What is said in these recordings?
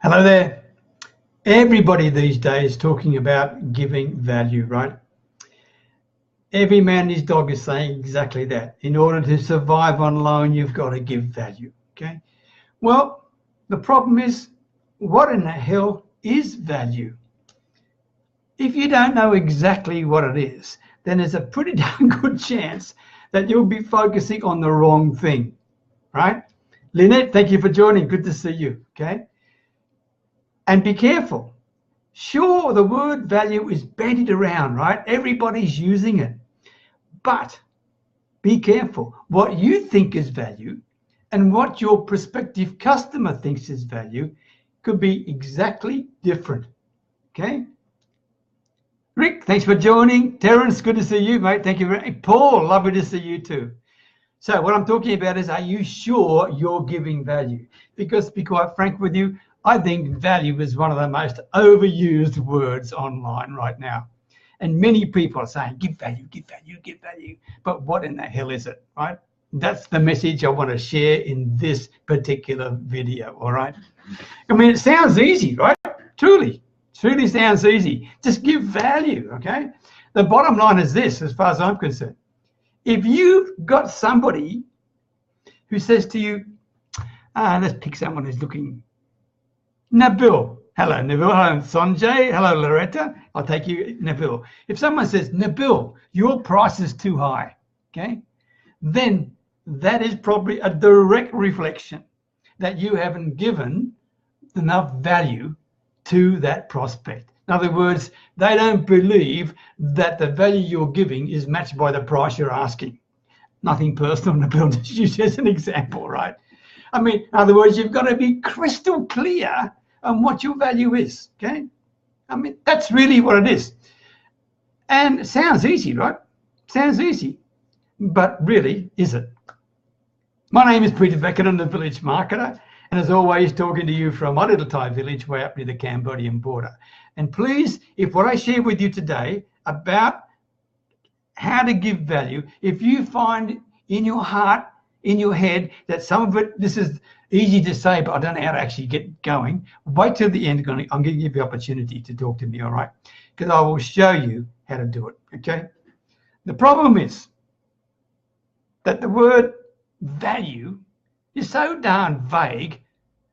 Hello there. Everybody these days talking about giving value, right? Every man and his dog is saying exactly that. In order to survive online, you've got to give value, okay? Well, the problem is, what in the hell is value? If you don't know exactly what it is, then there's a pretty darn good chance that you'll be focusing on the wrong thing, right? Lynette, thank you for joining. Good to see you, okay? And be careful. Sure, the word value is bandied around, right? Everybody's using it. But be careful. What you think is value and what your prospective customer thinks is value could be exactly different, okay? Rick, thanks for joining. Terence, good to see you, mate. Thank you very much. Paul, lovely to see you too. So what I'm talking about is, are you sure you're giving value? Because to be quite frank with you, I think value is one of the most overused words online right now. And many people are saying, give value, give value, give value. But what in the hell is it, right? That's the message I want to share in this particular video, all right? I mean, it sounds easy, right? Truly sounds easy. Just give value, okay? The bottom line is this, as far as I'm concerned. If you've got somebody who says to you, let's pick someone who's looking, Nabil. Hello, Nabil. Hello, Sanjay. Hello, Loretta. I'll take you, Nabil. If someone says, Nabil, your price is too high, okay, then that is probably a direct reflection that you haven't given enough value to that prospect. In other words, they don't believe that the value you're giving is matched by the price you're asking. Nothing personal, Nabil, just use as an example, right? I mean, in other words, you've got to be crystal clear on what your value is, okay? I mean, that's really what it is. And it sounds easy, right? Sounds easy, but really, is it? My name is Peter Beckett, I'm the Village Marketer, and as always, talking to you from my little Thai village way up near the Cambodian border. And please, if what I share with you today about how to give value, if you find in your heart, in your head, that some of it, this is easy to say, but I don't know how to actually get going, wait till the end. I'm going to give you the opportunity to talk to me, all right? Because I will show you how to do it, okay? The problem is that the word value is so darn vague,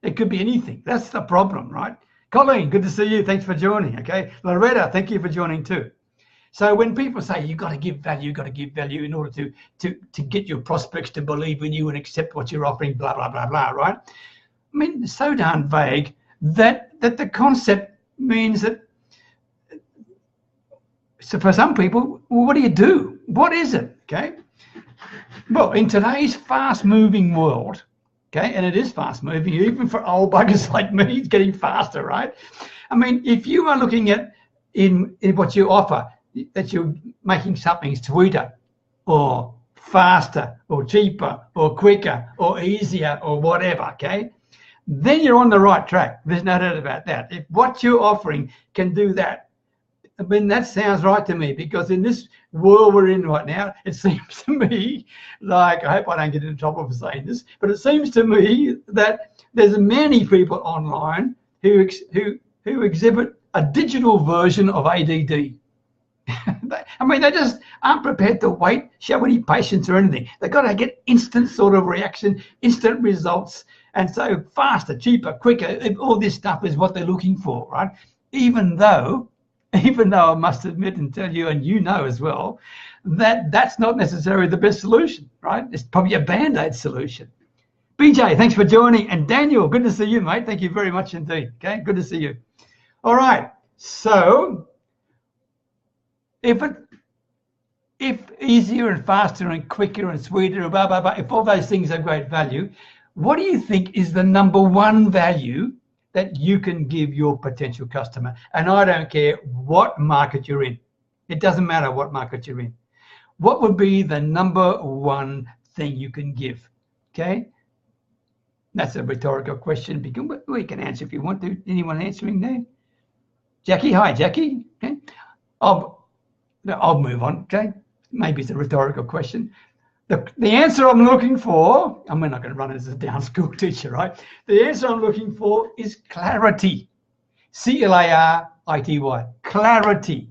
it could be anything. That's the problem, right? Colleen, good to see you. Thanks for joining, okay? Loretta, thank you for joining too. So when people say you've got to give value in order to get your prospects to believe in you and accept what you're offering, blah, blah, blah, blah, right? I mean, it's so darn vague that the concept means that, so for some people, well, what do you do? What is it, okay? Well, in today's fast-moving world, okay, and it is fast-moving, even for old buggers like me, it's getting faster, right? I mean, if you are looking at in what you offer, that you're making something sweeter or faster or cheaper or quicker or easier or whatever, okay, then you're on the right track. There's no doubt about that. If what you're offering can do that, I mean, that sounds right to me, because in this world we're in right now, it seems to me like, I hope I don't get into trouble for saying this, but it seems to me that there's many people online who exhibit a digital version of ADD. I mean, they just aren't prepared to wait, show any patience or anything. They've got to get instant sort of reaction, instant results. And so faster, cheaper, quicker, all this stuff is what they're looking for, right? Even though I must admit and tell you, and you know as well, that that's not necessarily the best solution, right? It's probably a Band-Aid solution. BJ, thanks for joining. And Daniel, good to see you, mate. Thank you very much indeed. Okay, good to see you. All right, so if easier and faster and quicker and sweeter and blah, blah, blah, if all those things have great value, what do you think is the number one value that you can give your potential customer? And I don't care what market you're in. It doesn't matter what market you're in. What would be the number one thing you can give? Okay? That's a rhetorical question. We can answer if you want to. Anyone answering there? Jackie, hi, Jackie. Okay. I'll move on, okay? Maybe it's a rhetorical question. The answer I'm looking for, I'm not going to run as a down school teacher, right? The answer I'm looking for is clarity. C-L-A-R-I-T-Y, clarity.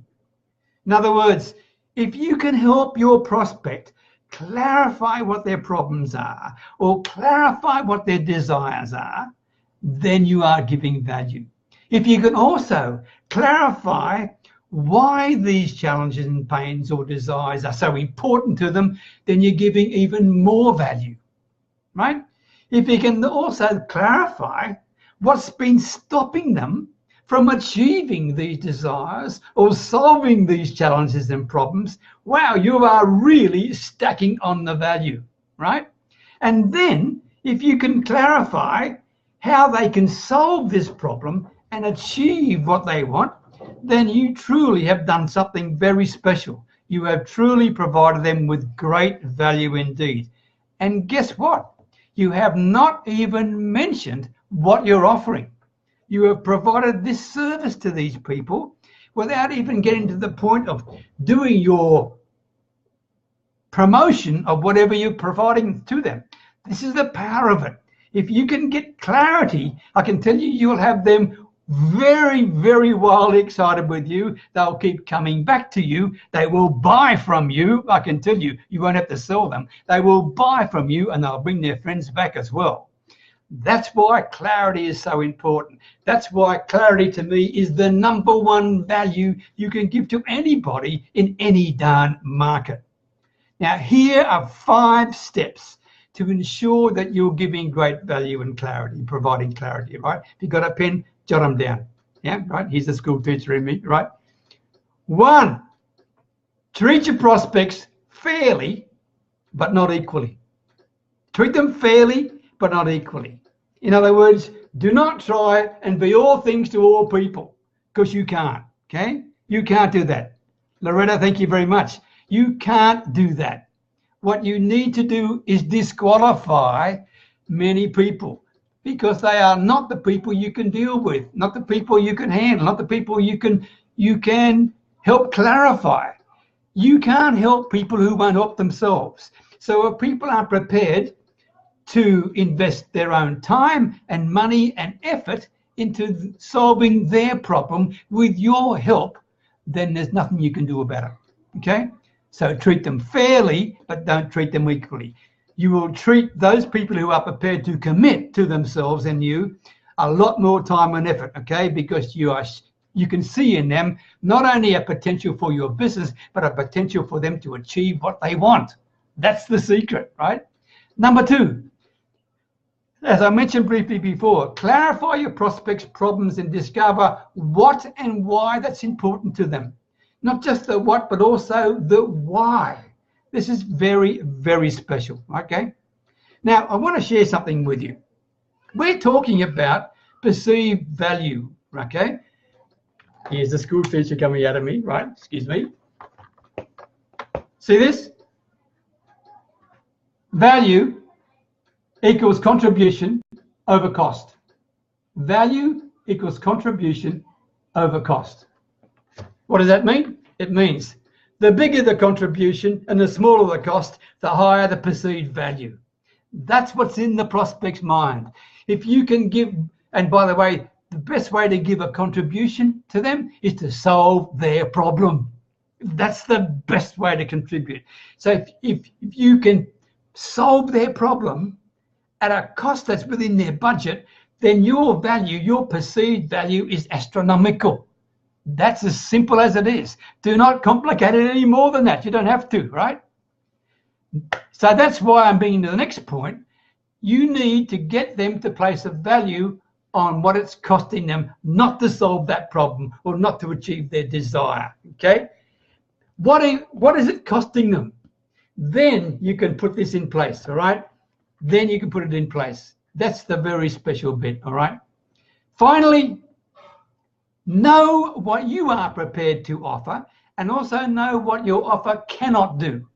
In other words, if you can help your prospect clarify what their problems are or clarify what their desires are, then you are giving value. If you can also clarify why these challenges and pains or desires are so important to them, then you're giving even more value, right? If you can also clarify what's been stopping them from achieving these desires or solving these challenges and problems, wow, you are really stacking on the value, right? And then if you can clarify how they can solve this problem and achieve what they want, then you truly have done something very special. You have truly provided them with great value indeed. And guess what? You have not even mentioned what you're offering. You have provided this service to these people without even getting to the point of doing your promotion of whatever you're providing to them. This is the power of it. If you can get clarity, I can tell you, you'll have them very, very wildly excited with you. They'll keep coming back to you. They will buy from you. I can tell you, you won't have to sell them. They will buy from you and they'll bring their friends back as well. That's why clarity is so important. That's why clarity to me is the number one value you can give to anybody in any darn market. Now, here are 5 steps to ensure that you're giving great value and clarity, providing clarity, right? If you've got a pen, jot them down. Yeah, right? Here's the school teacher in me, right? 1, treat your prospects fairly, but not equally. Treat them fairly, but not equally. In other words, do not try and be all things to all people, because you can't, okay? You can't do that. Loretta, thank you very much. You can't do that. What you need to do is disqualify many people, because they are not the people you can deal with, not the people you can handle, not the people you can help clarify. You can't help people who won't help themselves. So if people are prepared to invest their own time and money and effort into solving their problem with your help, then there's nothing you can do about it, okay? So treat them fairly, but don't treat them equally. You will treat those people who are prepared to commit to themselves and you a lot more time and effort, okay? Because you can see in them not only a potential for your business, but a potential for them to achieve what they want. That's the secret, right? Number 2, as I mentioned briefly before, clarify your prospects' problems and discover what and why that's important to them. Not just the what, but also the why. This is very, very special, okay? Now, I want to share something with you. We're talking about perceived value, okay? Here's the school teacher coming out of me, right? Excuse me. See this? Value equals contribution over cost. Value equals contribution over cost. What does that mean? It means the bigger the contribution and the smaller the cost, the higher the perceived value. That's what's in the prospect's mind. If you can give, and by the way, the best way to give a contribution to them is to solve their problem. That's the best way to contribute. So if you can solve their problem at a cost that's within their budget, then your value, your perceived value is astronomical. That's as simple as it is. Do not complicate it any more than that. You don't have to, right? So that's why I'm bringing to the next point. You need to get them to place a value on what it's costing them not to solve that problem or not to achieve their desire, okay? What is it costing them? Then you can put this in place, all right? Then you can put it in place. That's the very special bit, all right? Finally, know what you are prepared to offer and also know what your offer cannot do,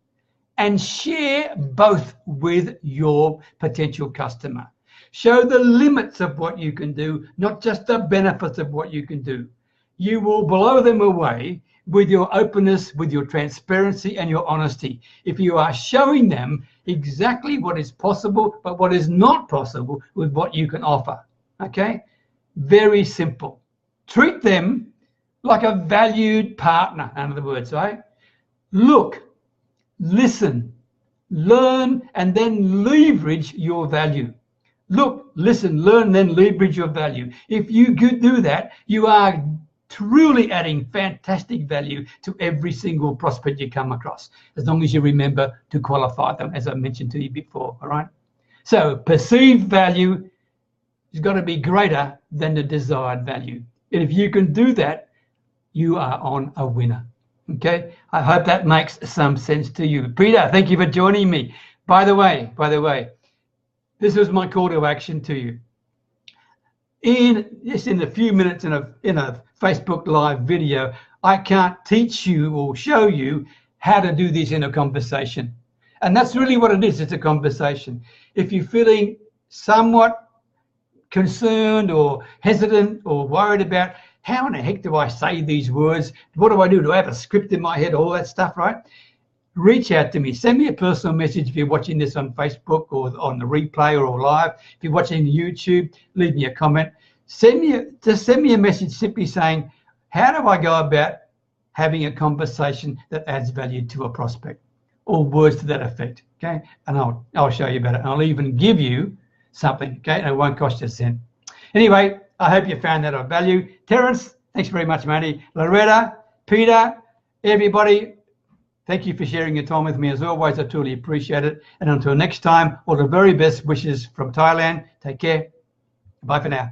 and share both with your potential customer. Show the limits of what you can do, not just the benefits of what you can do. You will blow them away with your openness, with your transparency and your honesty. If you are showing them exactly what is possible, but what is not possible with what you can offer. Okay? Very simple. Treat them like a valued partner, in other words, right? Look, listen, learn, and then leverage your value. Look, listen, learn, then leverage your value. If you do that, you are truly adding fantastic value to every single prospect you come across, as long as you remember to qualify them, as I mentioned to you before, all right? So perceived value has got to be greater than the desired value. And if you can do that, you are on a winner. Okay, I hope that makes some sense to you. Peter, thank you for joining me. By the way, this was my call to action to you. In a few minutes in a Facebook Live video, I can't teach you or show you how to do this in a conversation. And that's really what it is. It's a conversation. If you're feeling somewhat concerned or hesitant or worried about how in the heck do I say these words? What do I do? Do I have a script in my head? All that stuff, right? Reach out to me. Send me a personal message if you're watching this on Facebook or on the replay or live. If you're watching YouTube, leave me a comment. Send me a message simply saying, how do I go about having a conversation that adds value to a prospect? Or words to that effect, okay? And I'll show you about it. And I'll even give you something, okay? And it won't cost you a cent. Anyway, I hope you found that of value. Terence, thanks very much, matey. Loretta, Peter, everybody, thank you for sharing your time with me. As always, I truly appreciate it. And until next time, all the very best wishes from Thailand. Take care. Bye for now.